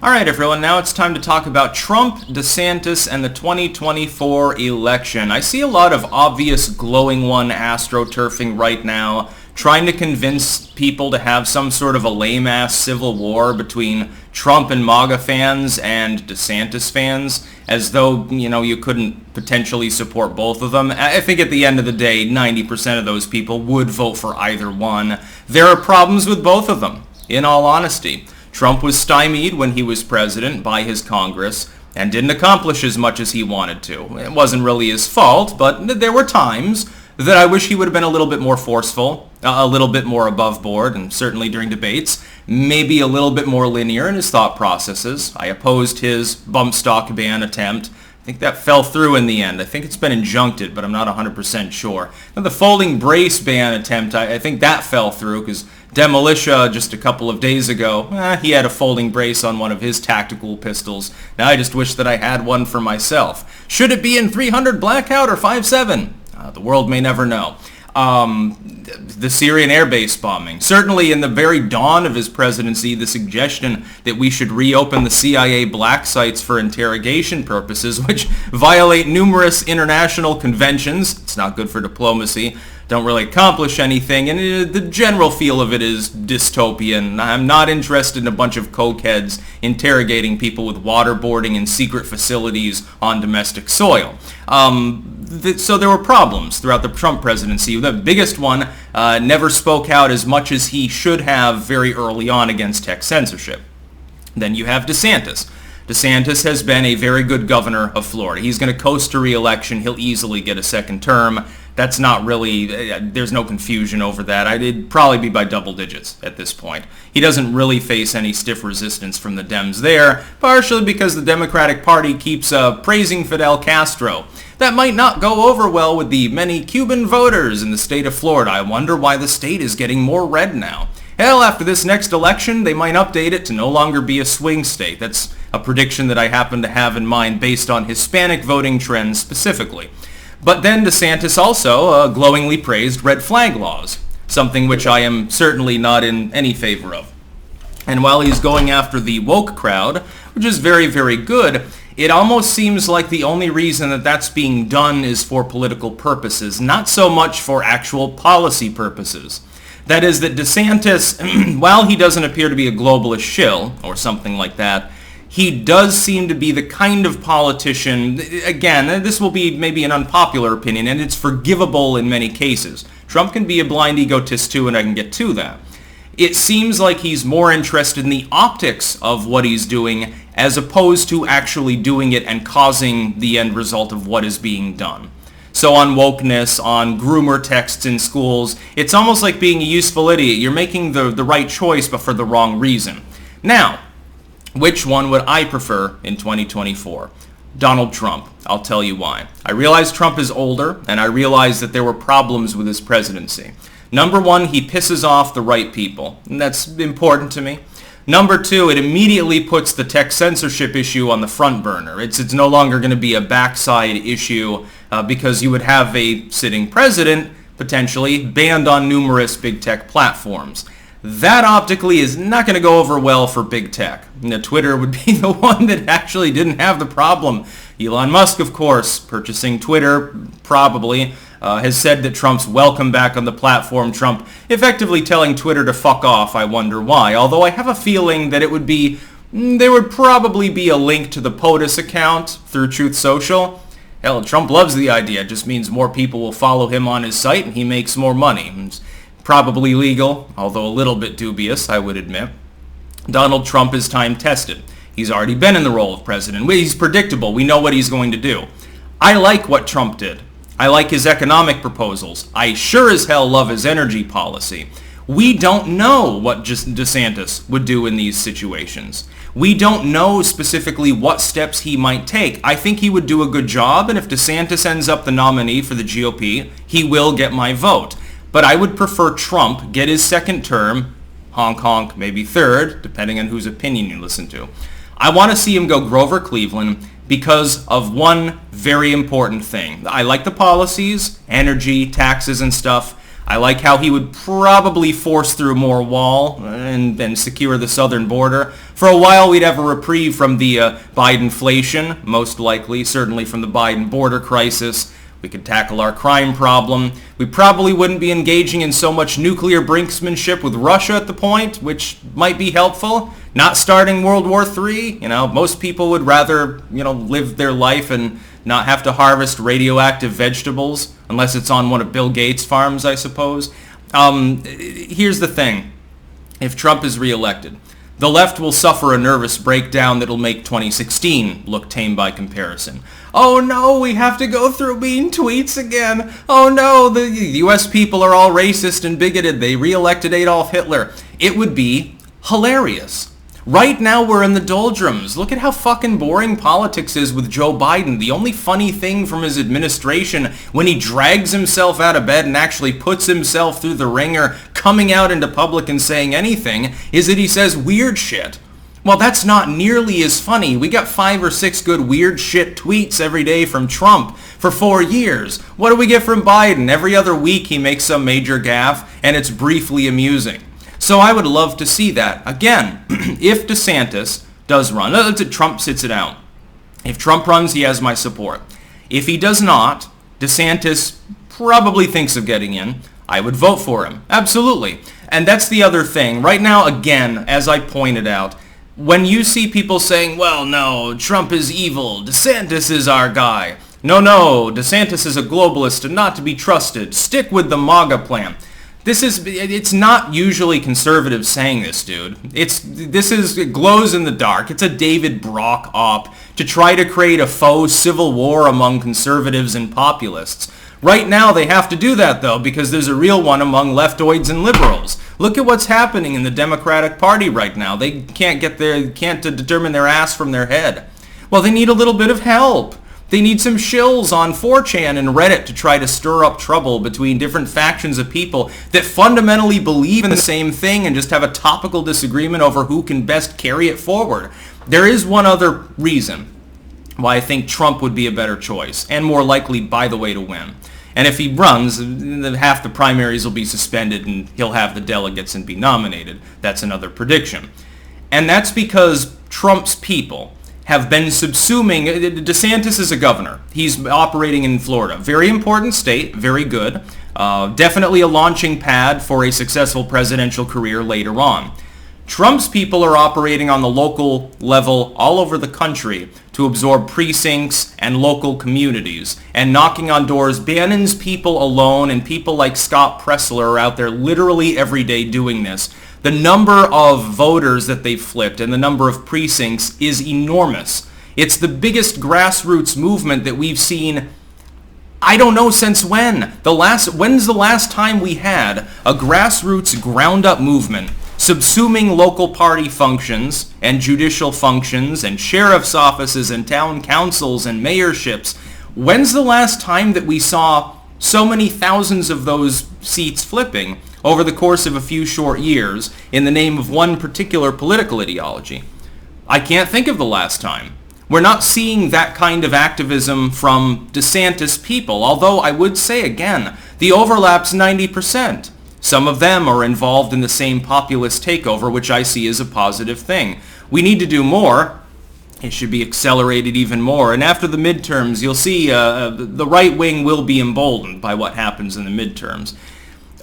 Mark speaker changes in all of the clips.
Speaker 1: All right, everyone, now it's time to talk about Trump, Desantis, and the 2024 election. I see a lot of obvious glowing one astroturfing right now, trying to convince people to have some sort of a lame-ass civil war between Trump and MAGA fans and DeSantis fans, as though, you couldn't potentially support both of them. I think at the end of the day, 90% of those people would vote for either one. There are problems with both of them, in all honesty. Trump was stymied when he was president by his Congress and didn't accomplish as much as he wanted to. It wasn't really his fault, but there were times that I wish he would have been a little bit more forceful, a little bit more above board, and certainly during debates, maybe a little bit more linear in his thought processes. I opposed his bump stock ban attempt. I think that fell through in the end. I think it's been injuncted, but I'm not 100% sure. Now, the folding brace ban attempt, I think that fell through because Demolitia just a couple of days ago, he had a folding brace on one of his tactical pistols. Now I just wish that I had one for myself. Should it be in 300 blackout or 5.7? The world may never know. The Syrian airbase bombing. Certainly in the very dawn of his presidency, the suggestion that we should reopen the CIA black sites for interrogation purposes, which violate numerous international conventions. It's not good for diplomacy. Don't really accomplish anything, and the general feel of it is dystopian. I'm not interested in a bunch of cokeheads interrogating people with waterboarding in secret facilities on domestic soil. So there were problems throughout the Trump presidency. The biggest one never spoke out as much as he should have very early on against tech censorship. Then you have DeSantis. DeSantis has been a very good governor of Florida. He's going to coast to re-election. He'll easily get a second term. That's not really, there's no confusion over that. It'd probably be by double digits at this point. He doesn't really face any stiff resistance from the Dems there, partially because the Democratic Party keeps praising Fidel Castro. That might not go over well with the many Cuban voters in the state of Florida. I wonder why the state is getting more red now. Hell, after this next election, they might update it to no longer be a swing state. That's a prediction that I happen to have in mind based on Hispanic voting trends specifically. But then DeSantis also glowingly praised red flag laws, something which I am certainly not in any favor of. And while he's going after the woke crowd, which is very, very good, it almost seems like the only reason that that's being done is for political purposes, not so much for actual policy purposes. That is that DeSantis, while he doesn't appear to be a globalist shill or something like that, he does seem to be the kind of politician, again, this will be maybe an unpopular opinion, and it's forgivable in many cases. Trump can be a blind egotist too, and I can get to that. It seems like he's more interested in the optics of what he's doing as opposed to actually doing it and causing the end result of what is being done. So on wokeness, on groomer texts in schools, it's almost like being a useful idiot. You're making the right choice, but for the wrong reason. Now, which one would I prefer in 2024? Donald Trump. I'll tell you why. I realize Trump is older, and I realize that there were problems with his presidency. Number one, he pisses off the right people, and that's important to me. Number two, it immediately puts the tech censorship issue on the front burner. It's no longer going to be a backside issue because you would have a sitting president, potentially, banned on numerous big tech platforms. That optically is not going to go over well for big tech. Twitter would be the one that actually didn't have the problem. Elon Musk, of course, purchasing Twitter, probably, has said that Trump's welcome back on the platform. Trump effectively telling Twitter to fuck off. I wonder why. Although I have a feeling that there would probably be a link to the POTUS account through Truth Social. Hell, Trump loves the idea. It just means more people will follow him on his site and he makes more money. It's probably legal, although a little bit dubious, I would admit. Donald Trump is time-tested. He's already been in the role of president. He's predictable. We know what he's going to do. I like what Trump did. I like his economic proposals. I sure as hell love his energy policy. We don't know what DeSantis would do in these situations. We don't know specifically what steps he might take. I think he would do a good job, and if DeSantis ends up the nominee for the GOP, he will get my vote. But I would prefer Trump get his second term, honk honk, maybe third, depending on whose opinion you listen to. I want to see him go Grover Cleveland because of one very important thing. I like the policies, energy, taxes and stuff. I like how he would probably force through more wall and secure the southern border. For a while, we'd have a reprieve from the Bidenflation, most likely, certainly from the Biden border crisis. We could tackle our crime problem. We probably wouldn't be engaging in so much nuclear brinksmanship with Russia at the point, which might be helpful. Not starting World War III. Most people would rather, live their life and not have to harvest radioactive vegetables, unless it's on one of Bill Gates' farms, I suppose. Here's the thing. If Trump is reelected, the left will suffer a nervous breakdown that'll make 2016 look tame by comparison. Oh no, we have to go through mean tweets again. Oh no, the US people are all racist and bigoted. They reelected Adolf Hitler. It would be hilarious. Right now we're in the doldrums. Look at how fucking boring politics is with Joe Biden. The only funny thing from his administration, when he drags himself out of bed and actually puts himself through the ringer, coming out into public and saying anything, is that he says weird shit. Well, that's not nearly as funny. We got 5 or 6 good weird shit tweets every day from Trump for 4 years. What do we get from Biden? Every other week he makes some major gaffe, and it's briefly amusing. So I would love to see that. Again, if DeSantis does run, Trump sits it out. If Trump runs, he has my support. If he does not, DeSantis probably thinks of getting in. I would vote for him. Absolutely. And that's the other thing. Right now, again, as I pointed out, when you see people saying, well, no, Trump is evil, DeSantis is our guy. No, DeSantis is a globalist and not to be trusted. Stick with the MAGA plan. It's not usually conservatives saying this, dude. It glows in the dark. It's a David Brock op to try to create a faux civil war among conservatives and populists. Right now they have to do that, though, because there's a real one among leftoids and liberals. Look at what's happening in the Democratic Party right now. They can't determine their ass from their head. Well, they need a little bit of help. They need some shills on 4chan and Reddit to try to stir up trouble between different factions of people that fundamentally believe in the same thing and just have a topical disagreement over who can best carry it forward. There is one other reason why I think Trump would be a better choice, and more likely, by the way, to win. And if he runs, half the primaries will be suspended and he'll have the delegates and be nominated. That's another prediction. And that's because Trump's people have been subsuming. DeSantis is a governor. He's operating in Florida. Very important state, very good. Definitely a launching pad for a successful presidential career later on. Trump's people are operating on the local level all over the country to absorb precincts and local communities and knocking on doors. Bannon's people alone and people like Scott Pressler are out there literally every day doing this. The number of voters that they've flipped and the number of precincts is enormous. It's the biggest grassroots movement that we've seen, I don't know since when. When's the last time we had a grassroots ground-up movement subsuming local party functions and judicial functions and sheriff's offices and town councils and mayorships? When's the last time that we saw so many thousands of those seats flipping over the course of a few short years in the name of one particular political ideology? I can't think of the last time. We're not seeing that kind of activism from DeSantis people, although I would say again, the overlap's 90%. Some of them are involved in the same populist takeover, which I see as a positive thing. We need to do more. It should be accelerated even more. And after the midterms, you'll see the right wing will be emboldened by what happens in the midterms.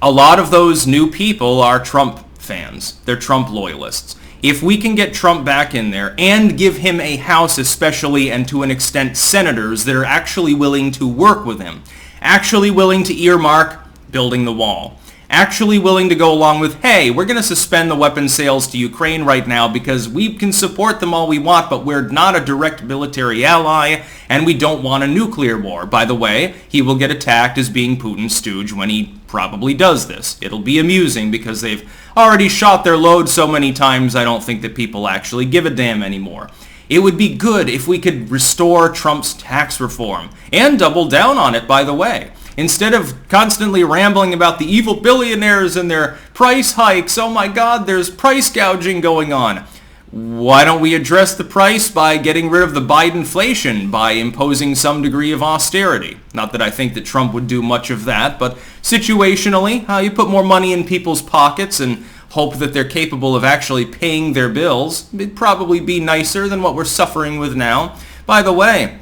Speaker 1: A lot of those new people are Trump fans. They're Trump loyalists. If we can get Trump back in there and give him a House especially, and to an extent senators that are actually willing to work with him, actually willing to earmark building the wall, actually willing to go along with, hey, we're going to suspend the weapon sales to Ukraine right now because we can support them all we want, but we're not a direct military ally, and we don't want a nuclear war. By the way, he will get attacked as being Putin's stooge when he probably does this. It'll be amusing because they've already shot their load so many times, I don't think that people actually give a damn anymore. It would be good if we could restore Trump's tax reform, and double down on it, by the way. Instead of constantly rambling about the evil billionaires and their price hikes, oh my God, there's price gouging going on. Why don't we address the price by getting rid of the Bidenflation, by imposing some degree of austerity? Not that I think that Trump would do much of that, but situationally, you put more money in people's pockets and hope that they're capable of actually paying their bills. It'd probably be nicer than what we're suffering with now. By the way,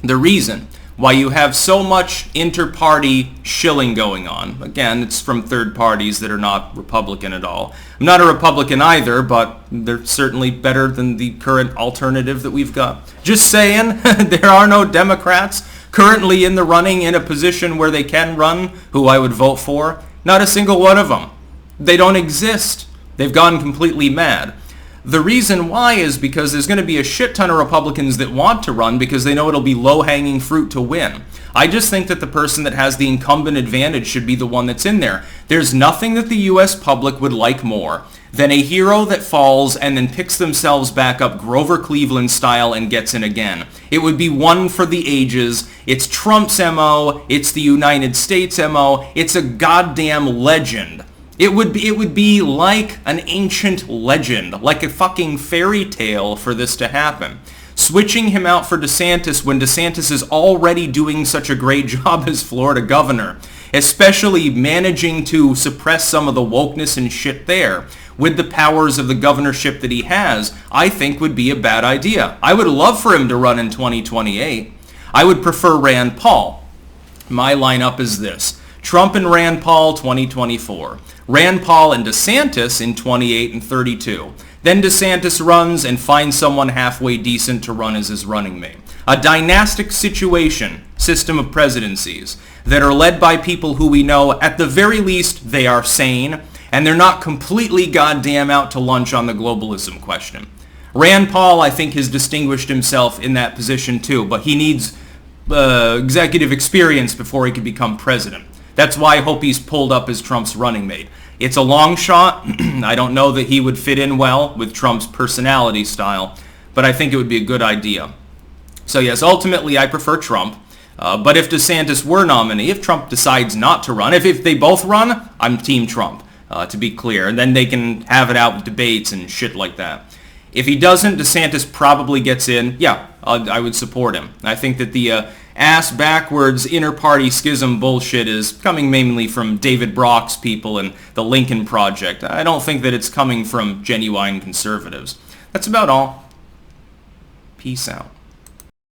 Speaker 1: the reason why you have so much inter-party shilling going on, again, it's from third parties that are not Republican at all. I'm not a Republican either, but they're certainly better than the current alternative that we've got. Just saying, there are no Democrats currently in the running in a position where they can run who I would vote for. Not a single one of them. They don't exist. They've gone completely mad. The reason why is because there's going to be a shit ton of Republicans that want to run because they know it'll be low-hanging fruit to win. I just think that the person that has the incumbent advantage should be the one that's in there. There's nothing that the U.S. public would like more than a hero that falls and then picks themselves back up Grover Cleveland style and gets in again. It would be one for the ages. It's Trump's MO. It's the United States MO. It's a goddamn legend. It would be like an ancient legend, like a fucking fairy tale for this to happen. Switching him out for DeSantis when DeSantis is already doing such a great job as Florida governor, especially managing to suppress some of the wokeness and shit there with the powers of the governorship that he has, I think would be a bad idea. I would love for him to run in 2028. I would prefer Rand Paul. My lineup is this: Trump and Rand Paul 2024. Rand Paul and DeSantis in 28 and 32. Then DeSantis runs and finds someone halfway decent to run as his running mate. A dynastic system of presidencies that are led by people who we know, at the very least, they are sane, and they're not completely goddamn out to lunch on the globalism question. Rand Paul, I think, has distinguished himself in that position too, but he needs executive experience before he can become president. That's why I hope he's pulled up as Trump's running mate. It's a long shot. I don't know that he would fit in well with Trump's personality style, but I think it would be a good idea. So yes, ultimately I prefer Trump. But if DeSantis were nominee, if Trump decides not to run, if they both run, I'm Team Trump, to be clear. And then they can have it out with debates and shit like that. If he doesn't, DeSantis probably gets in. Yeah, I would support him. I think that the ass-backwards inter-party schism bullshit is coming mainly from David Brock's people and the Lincoln Project. I don't think that it's coming from genuine conservatives. That's about all. Peace out.